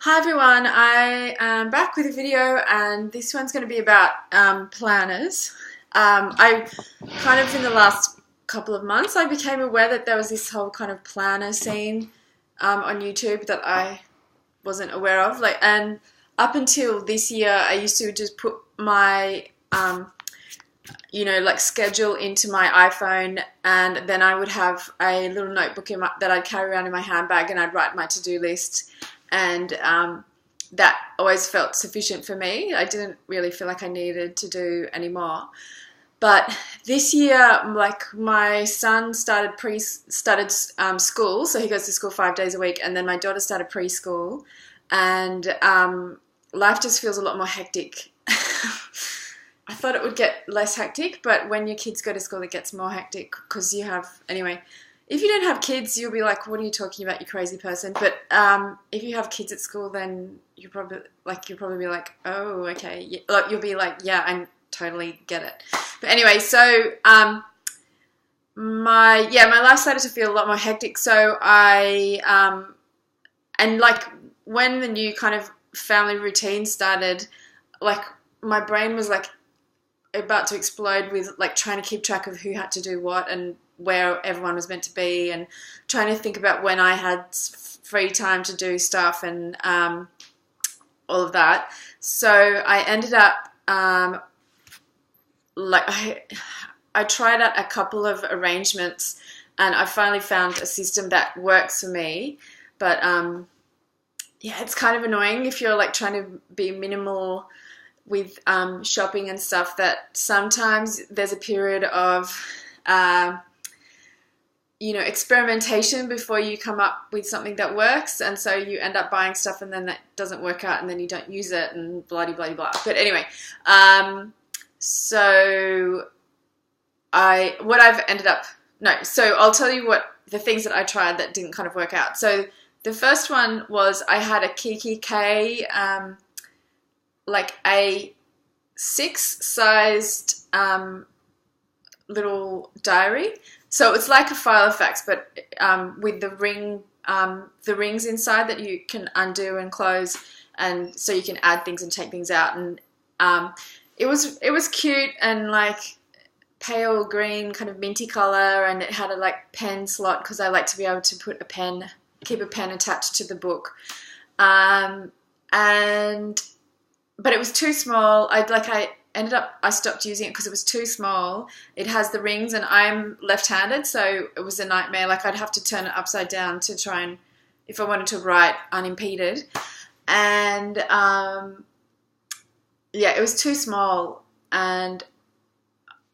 Hi everyone, I am back with a video and this one's going to be about planners. I kind of in the last couple of months I became aware that there was this whole kind of planner scene on YouTube that I wasn't aware of. And up until this year I used to just put my schedule into my iPhone, and then I would have a little notebook that I'd carry around in my handbag, and I'd write my to-do list. And that always felt sufficient for me. I didn't really feel like I needed to do any more. But this year, my son started school, so he goes to school 5 days a week, and then my daughter started preschool, and life just feels a lot more hectic. I thought it would get less hectic, but when your kids go to school, it gets more hectic because you have, anyway. If you don't have kids, you'll be like, what are you talking about, you crazy person? But if you have kids at school, then you'll probably be like, oh, okay. Yeah. You'll be like, yeah, I totally get it. But anyway, so my life started to feel a lot more hectic. So when the new kind of family routine started, my brain was about to explode with trying to keep track of who had to do what and where everyone was meant to be, and trying to think about when I had free time to do stuff and all of that. So I ended up I tried out a couple of arrangements, and I finally found a system that works for me. But it's kind of annoying if you're trying to be minimal with shopping and stuff, that sometimes there's a period of experimentation before you come up with something that works, and so you end up buying stuff and then that doesn't work out and then you don't use it and blah blah blah blah. But anyway, so I'll tell you what the things that I tried that didn't kind of work out. So the first one was I had a Kiki K a 6-sized little diary. So it's like a file of facts, but with the rings inside that you can undo and close, and so you can add things and take things out. And it was cute and pale green, kind of minty color, and it had a pen slot because I like to be able to keep a pen attached to the book. But it was too small. I stopped using it because it was too small. It has the rings, and I'm left-handed, so it was a nightmare. I'd have to turn it upside down to try and, if I wanted to write unimpeded. And it was too small, and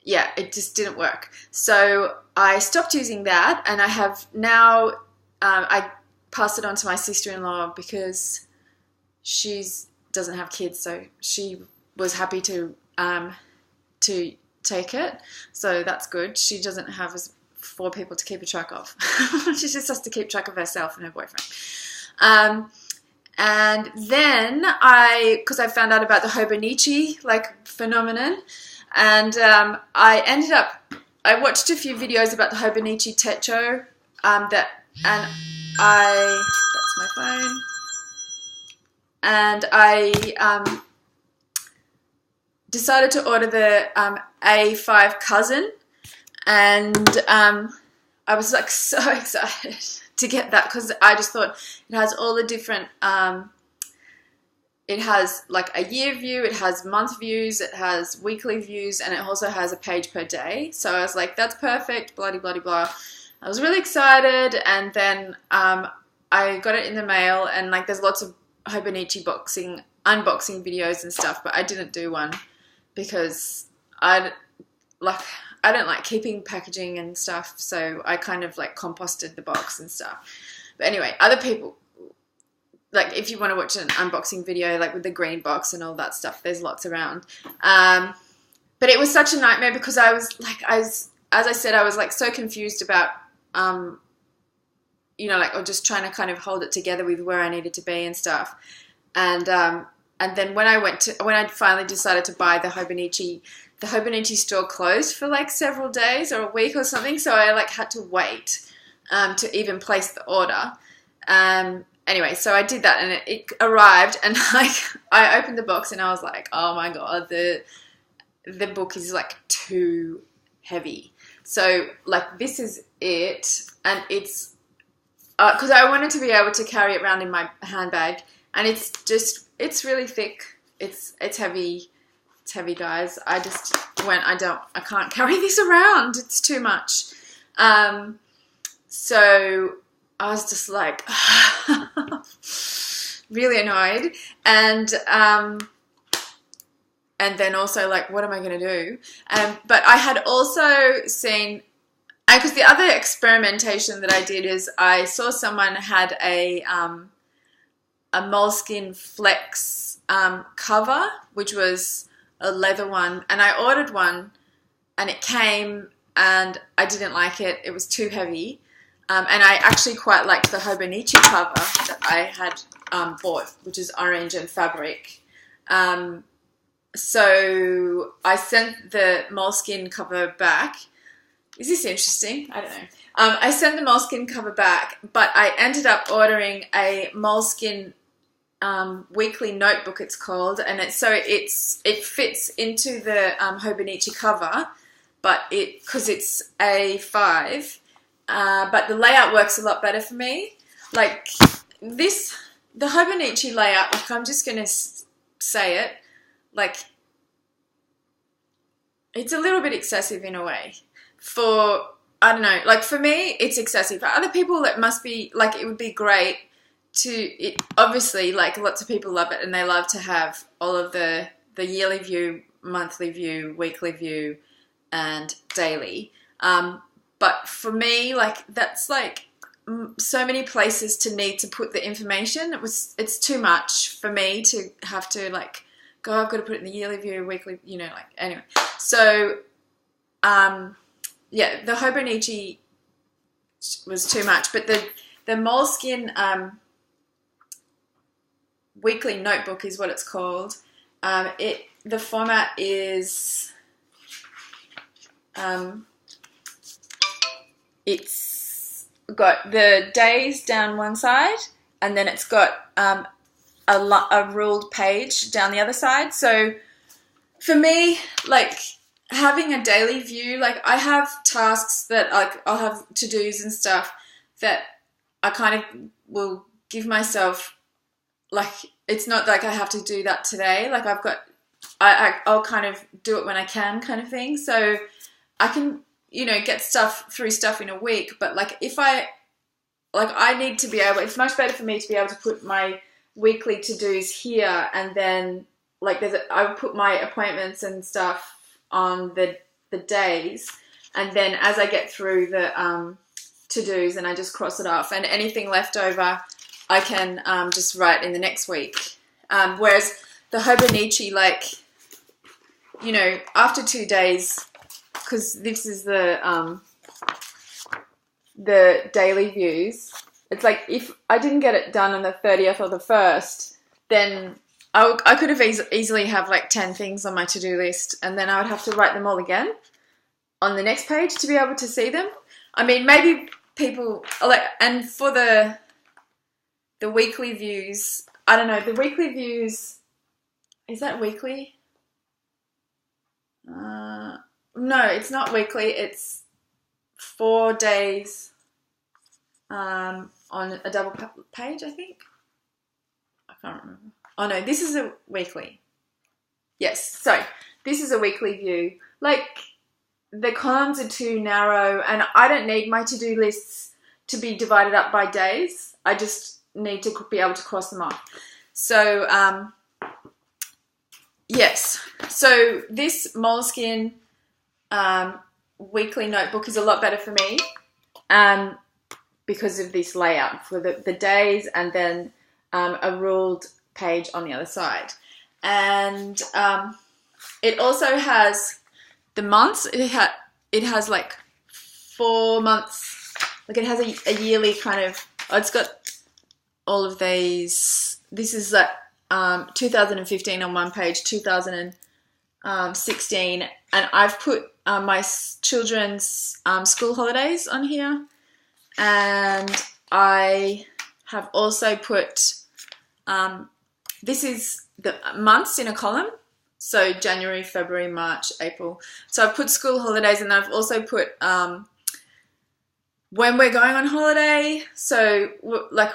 it just didn't work. So I stopped using that, and I have now, I passed it on to my sister-in-law because she doesn't have kids, so she was happy to take it, so that's good. She doesn't have 4 people to keep a track of. She just has to keep track of herself and her boyfriend. And then because I found out about the Hobonichi phenomenon, and I watched a few videos about the Hobonichi Techo, that's my phone. And I decided to order the A5 Cousin, and I was so excited to get that because I just thought it has all the different, it has a year view, it has month views, it has weekly views, and it also has a page per day. So I was like, that's perfect, blah, blah, blah, blah. I was really excited, and then I got it in the mail, and there's lots of Hobonichi unboxing videos and stuff, but I didn't do one because I don't like keeping packaging and stuff, so I kind of composted the box and stuff. But anyway, other people, if you want to watch an unboxing video with the green box and all that stuff, there's lots around. But it was such a nightmare because I was as I said, I was so confused about or just trying to kind of hold it together with where I needed to be and stuff. And then when I finally decided to buy the Hobonichi store closed for several days or a week or something. So I had to wait to even place the order. anyway, so I did that, and it arrived, and like I opened the box, and I was like, oh my god, the book is like too heavy. So like this is it, and it's because I wanted to be able to carry it around in my handbag, and it's really thick. It's heavy. It's heavy, guys. I just went, I can't carry this around. It's too much. So I was just like really annoyed, and then also like, what am I going to do? But I had also seen, because the other experimentation that I did is I saw someone had a Moleskin Flex cover, which was a leather one, and I ordered one, and it came, and I didn't like it. It was too heavy, and I actually quite liked the Hobonichi cover that I had bought, which is orange and fabric. So I sent the Moleskine cover back. Is this interesting? I don't know. I sent the Moleskine cover back, but I ended up ordering a Moleskine weekly notebook, it's called, and it fits into the Hobonichi cover, but because it's A5, but the layout works a lot better for me. Like this, the Hobonichi layout, like I'm just gonna say it, like it's a little bit excessive in a way. For, I don't know, like for me, it's excessive. For other people, it must be, like, it would be great to, obviously, like, lots of people love it, and they love to have all of the yearly view, monthly view, weekly view, and daily. But for me, like, that's, like, so many places to need to put the information. It's too much for me to have to, like, go, I've got to put it in the yearly view, weekly, you know, like, anyway. So, yeah, the Hobonichi was too much, but the Moleskine weekly notebook is what it's called. The format is it's got the days down one side, and then it's got a ruled page down the other side. So for me, like, having a daily view, like I have tasks that I'll have to-dos and stuff that I kind of will give myself, like, it's not like I have to do that today. Like I'll kind of do it when I can, kind of thing. So I can, you know, get through stuff in a week. But like I need to be able, it's much better for me to be able to put my weekly to-dos here, and then like I would put my appointments and stuff on the days, and then as I get through the to-dos, and I just cross it off, and anything left over I can just write in the next week. Whereas the Hobonichi, like, you know, after 2 days, because this is the daily views, it's like if I didn't get it done on the 30th or the 1st, then I could have easily have like 10 things on my to-do list, and then I would have to write them all again on the next page to be able to see them. I mean, maybe people like, and for the weekly views, I don't know, the weekly views, is that weekly? No, it's not weekly. It's 4 days on a double page, I think. I can't remember. Oh no, this is a weekly. Yes, so this is a weekly view. Like, the columns are too narrow, and I don't need my to-do lists to be divided up by days. I just need to be able to cross them off. So, yes. So this Moleskine weekly notebook is a lot better for me because of this layout for the days, and then a ruled page on the other side. And it also has the months. It has like 4 months. Like, it has a yearly kind of, it's got all of these. This is like 2015 on one page, 2016, and I've put my children's school holidays on here, and I have also put, this is the months in a column. So January, February, March, April. So I've put school holidays, and I've also put when we're going on holiday. So like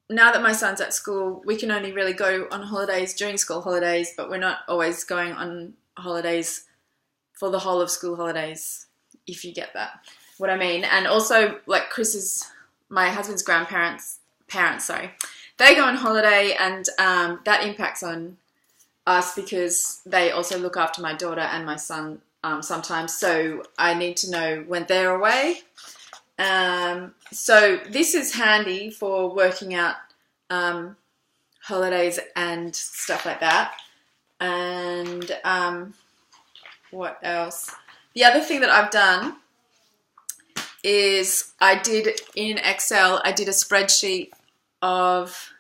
now that my son's at school, we can only really go on holidays during school holidays, but we're not always going on holidays for the whole of school holidays, if you get that, what I mean. And also, like my husband's grandparents, they go on holiday, and that impacts on us because they also look after my daughter and my son sometimes. So I need to know when they're away. So this is handy for working out holidays and stuff like that. And what else? The other thing that I've done is in Excel, I did a spreadsheet of,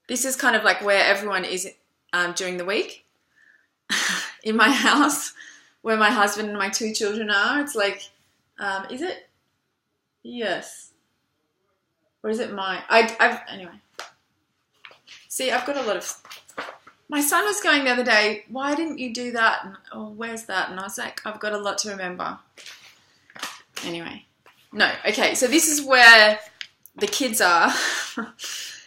this is kind of like where everyone is during the week in my house, where my husband and my 2 children are. It's like, is it? Yes. Or is it my? Anyway. See, I've got a lot of. My son was going the other day, why didn't you do that? Or where's that? And I was like, I've got a lot to remember. Anyway. No, okay, so this is where the kids are.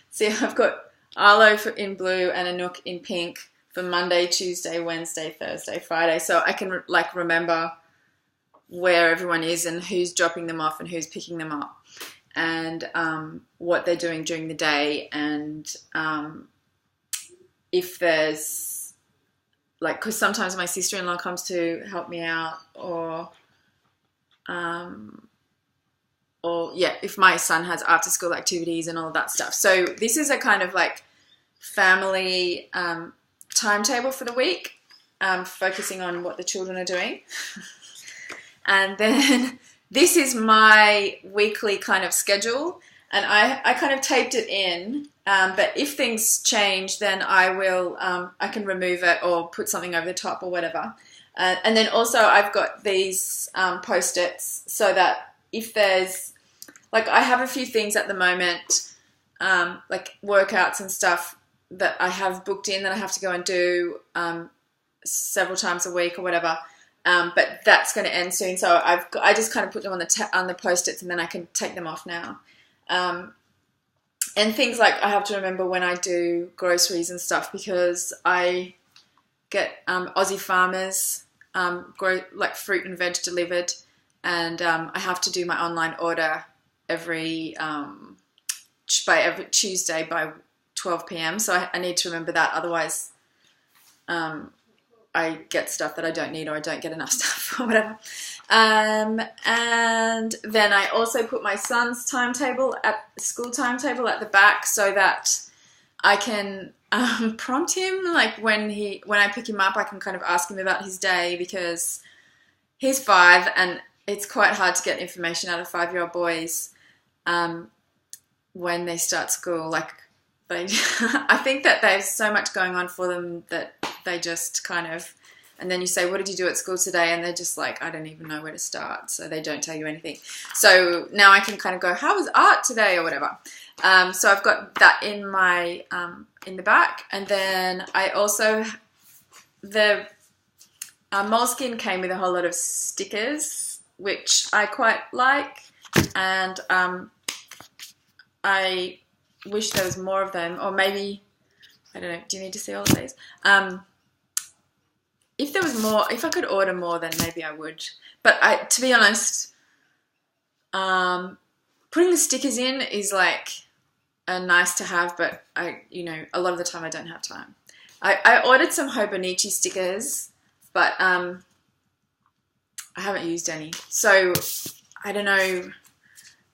See, I've got Arlo in blue and Anouk in pink for Monday, Tuesday, Wednesday, Thursday, Friday. So I can like remember where everyone is and who's dropping them off and who's picking them up, and what they're doing during the day, and if there's like, because sometimes my sister-in-law comes to help me out, or yeah, if my son has after-school activities and all of that stuff. So this is a kind of like family timetable for the week, focusing on what the children are doing. And then this is my weekly kind of schedule, and I kind of taped it in, but if things change, then I will, I can remove it or put something over the top or whatever. And then also I've got these Post-its, so that if there's, like, I have a few things at the moment, like workouts and stuff that I have booked in that I have to go and do several times a week or whatever. But that's going to end soon, so I just kind of put them on the Post-its, and then I can take them off now. And things like I have to remember when I do groceries and stuff, because I get Aussie Farmers like fruit and veg delivered, and I have to do my online order every Tuesday by 12 p.m. So I need to remember that, otherwise I get stuff that I don't need, or I don't get enough stuff or whatever. And then I also put my son's school timetable at the back, so that I can prompt him, like when I pick him up, I can kind of ask him about his day, because he's 5 and it's quite hard to get information out of 5-year-old boys when they start school. Like I think that there's so much going on for them that they just kind of, and then you say, what did you do at school today? And they're just like, I don't even know where to start. So they don't tell you anything. So now I can kind of go, how was art today or whatever. So I've got that in my, in the back. And then I also, the Moleskin came with a whole lot of stickers, which I quite like. And I wish there was more of them, or maybe, I don't know, do you need to see all of these? If there was more, if I could order more, then maybe I would. But to be honest, putting the stickers in is like a nice to have, but a lot of the time I don't have time. I ordered some Hobonichi stickers, but I haven't used any. So I don't know.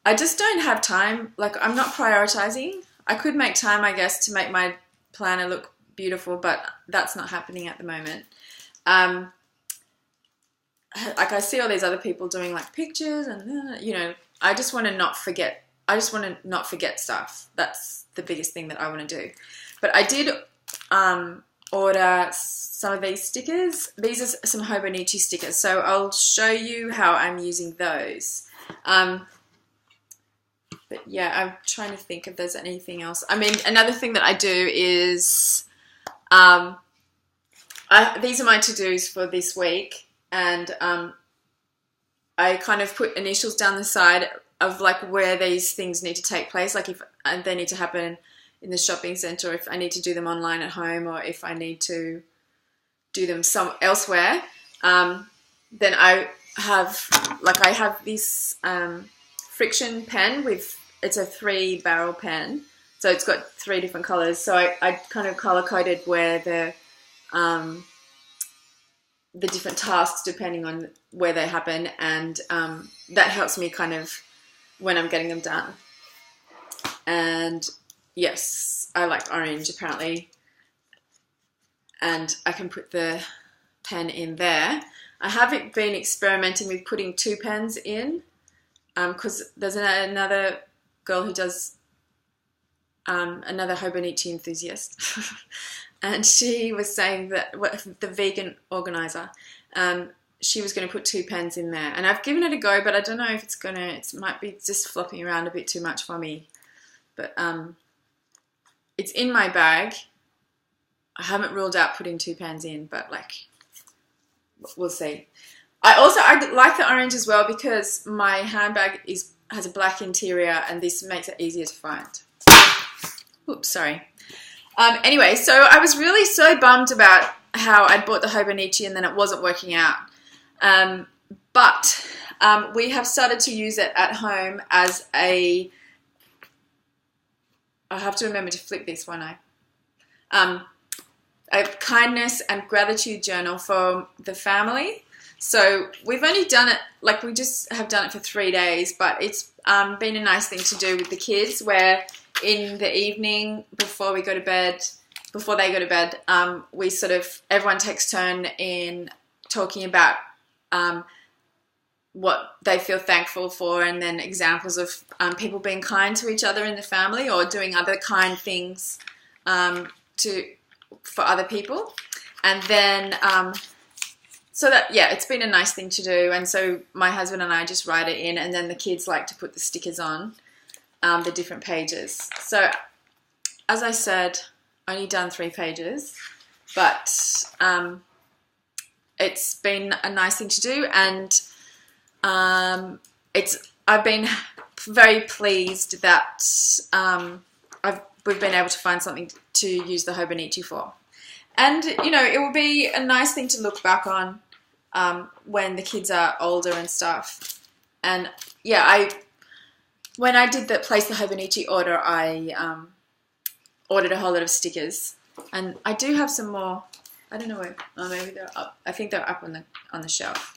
I just don't have time. Like, I'm not prioritizing. I could make time, I guess, to make my planner look beautiful, but that's not happening at the moment. Like, I see all these other people doing like pictures, and I just want to not forget. I just want to not forget stuff. That's the biggest thing that I want to do. But I did order some of these stickers. These are some Hobonichi stickers, so I'll show you how I'm using those. But yeah, I'm trying to think if there's anything else. I mean, another thing that I do is, these are my to-dos for this week, and I kind of put initials down the side of like where these things need to take place, like if they need to happen in the shopping centre, or if I need to do them online at home, or if I need to do them elsewhere. Then I have this friction pen it's a 3-barrel pen, so it's got 3 different colours. So I kind of colour coded where the different tasks depending on where they happen, and that helps me kind of when I'm getting them done. And yes, I like orange apparently, and I can put the pen in there. I haven't been experimenting with putting 2 pens in, because there's another girl who does, another Hobonichi enthusiast, and she was saying that the vegan organizer, she was going to put 2 pens in there, and I've given it a go, but I don't know if it might be just flopping around a bit too much for me. But it's in my bag. I haven't ruled out putting 2 pens in, but like, we'll see. I like the orange as well because my handbag has a black interior, and this makes it easier to find. Oops, sorry. Anyway, so I was really so bummed about how I'd bought the Hobonichi and then it wasn't working out. But we have started to use it at home as I have to remember to flip this one. A kindness and gratitude journal for the family. So we've only done it, like we just have done it for 3 days, but it's been a nice thing to do with the kids, where in the evening before they go to bed, we sort of, everyone takes turn in talking about what they feel thankful for, and then examples of people being kind to each other in the family or doing other kind things for other people. And then so that, yeah, it's been a nice thing to do. And so my husband and I just write it in, and then the kids like to put the stickers on the different pages. So as I said, only done 3 pages, but it's been a nice thing to do, and I've been very pleased that we've been able to find something to use the Hobonichi for. And, you know, it will be a nice thing to look back on when the kids are older and stuff. And, yeah, when I did place the Hobonichi order, I ordered a whole lot of stickers. And I do have some more. I don't know where. Oh, maybe they're up. I think they're up on the shelf.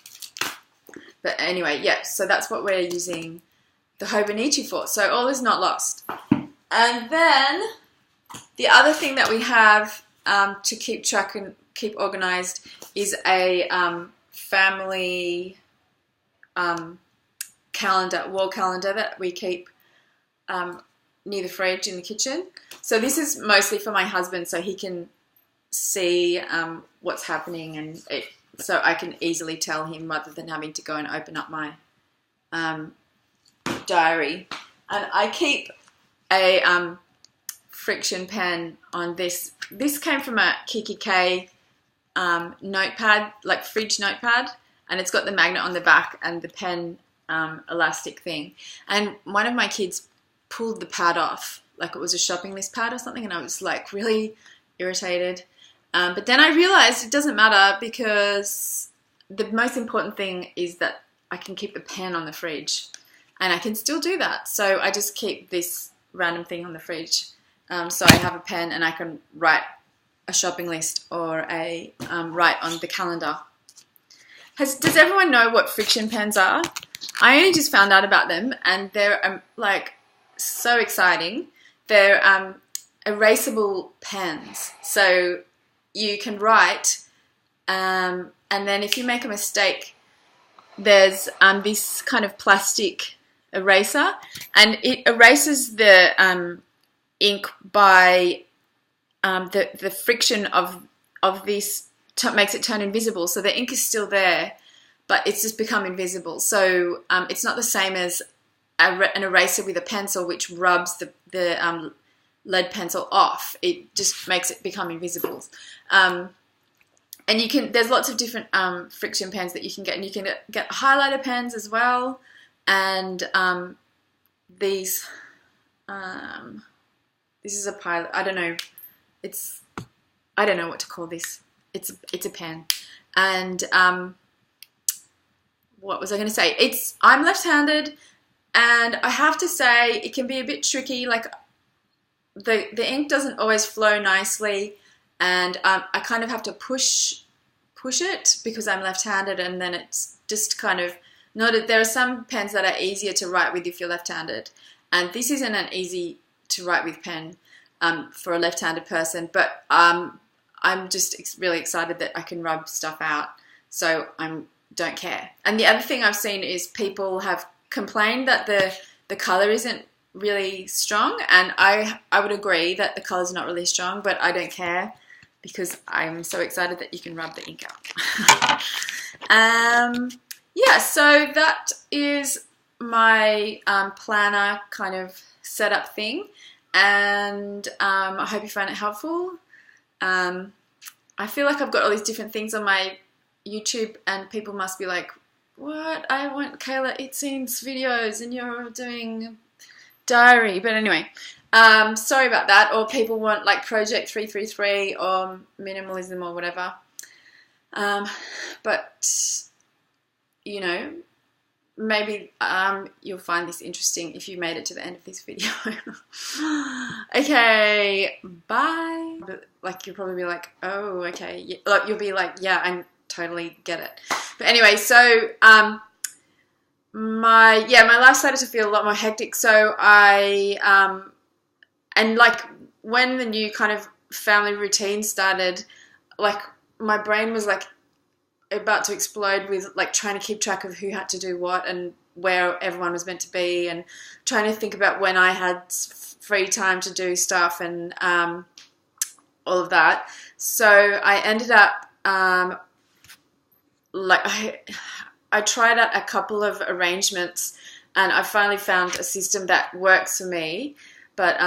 But anyway, yeah, so that's what we're using the Hobonichi for. So all is not lost. And then the other thing that we have to keep track and keep organized is a family calendar, wall calendar that we keep near the fridge in the kitchen. So this is mostly for my husband, so he can see what's happening, and so I can easily tell him rather than having to go and open up my diary. And I keep a friction pen on this. This came from a Kiki K notepad, like fridge notepad, and it's got the magnet on the back and the pen elastic thing. And one of my kids pulled the pad off, like it was a shopping list pad or something, and I was like really irritated. But then I realized it doesn't matter, because the most important thing is that I can keep the pen on the fridge, and I can still do that. So I just keep this random thing on the fridge. So I have a pen and I can write a shopping list or write on the calendar. Does everyone know what friction pens are? I only just found out about them, and they're like so exciting. They're erasable pens. So you can write, and then if you make a mistake, there's this kind of plastic eraser, and it erases the ink by the friction of this makes it turn invisible. So the ink is still there, but it's just become invisible. So it's not the same as an eraser with a pencil, which rubs the lead pencil off. It just makes it become invisible. And you can, there's lots of different friction pens that you can get, and you can get highlighter pens as well. And these, this is a pilot. I don't know. I don't know what to call this. It's a pen. And what was I going to say? I'm left-handed, and I have to say it can be a bit tricky. Like the ink doesn't always flow nicely, and I kind of have to push it because I'm left-handed, and then it's just kind of not. There are some pens that are easier to write with if you're left-handed, and this isn't an easy to write with pen for a left-handed person. But I'm just really excited that I can rub stuff out, so don't care. And the other thing I've seen is people have complained that the color isn't really strong, and I would agree that the color's not really strong, but I don't care because I'm so excited that you can rub the ink out. Yeah, so that is my planner kind of setup thing, and I hope you found it helpful. I feel like I've got all these different things on my YouTube, and people must be like, what? I want Kayla Itzine's videos and you're doing diary. But anyway, sorry about that. Or people want like Project 333 or minimalism or whatever. But, you know, maybe you'll find this interesting if you made it to the end of this video. Okay, bye. But, like, you'll probably be like, oh, okay. Yeah, like, you'll be like, yeah, I totally get it. But anyway, so my life started to feel a lot more hectic. So and like when the new kind of family routine started, like my brain was like about to explode with like trying to keep track of who had to do what and where everyone was meant to be, and trying to think about when I had free time to do stuff and all of that. So I ended up like I tried out a couple of arrangements, and I finally found a system that works for me. But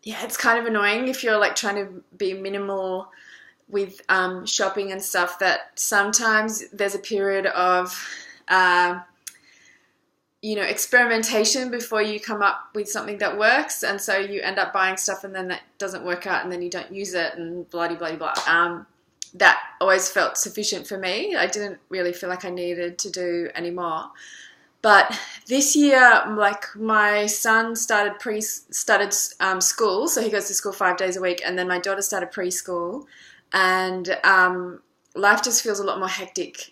yeah, it's kind of annoying if you're like trying to be minimal with shopping and stuff, that sometimes there's a period of you know, experimentation before you come up with something that works, and so you end up buying stuff and then that doesn't work out and then you don't use it and blah blah blah. That always felt sufficient for me. I didn't really feel like I needed to do any more. But this year, like my son started school, so he goes to school 5 days a week, and then my daughter started preschool, and life just feels a lot more hectic.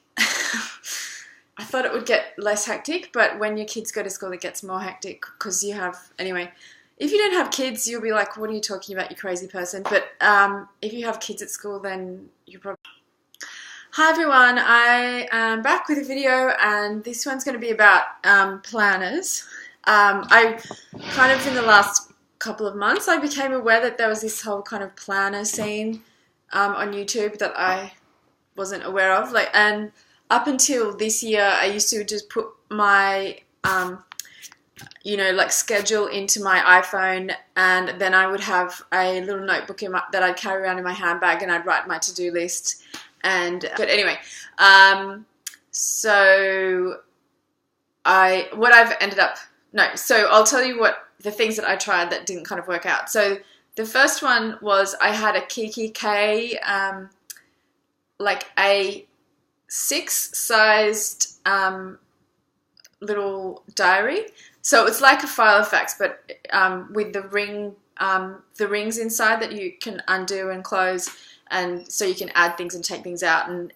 I thought it would get less hectic, but when your kids go to school, it gets more hectic because you have, anyway, if you don't have kids, you'll be like, what are you talking about, you crazy person? But if you have kids at school, then you're probably... Hi everyone, I am back with a video, and this one's going to be about planners. I kind of, in the last couple of months, I became aware that there was this whole kind of planner scene on YouTube that I wasn't aware of. Like, and up until this year, I used to just put my you know, like schedule into my iPhone, and then I would have a little notebook that I'd carry around in my handbag, and I'd write my to-do list. But anyway, so I'll tell you what the things that I tried that didn't kind of work out. So the first one was I had a Kiki K, like a 6-sized little diary. So it's like a file of facts, but with the rings inside that you can undo and close, and so you can add things and take things out. And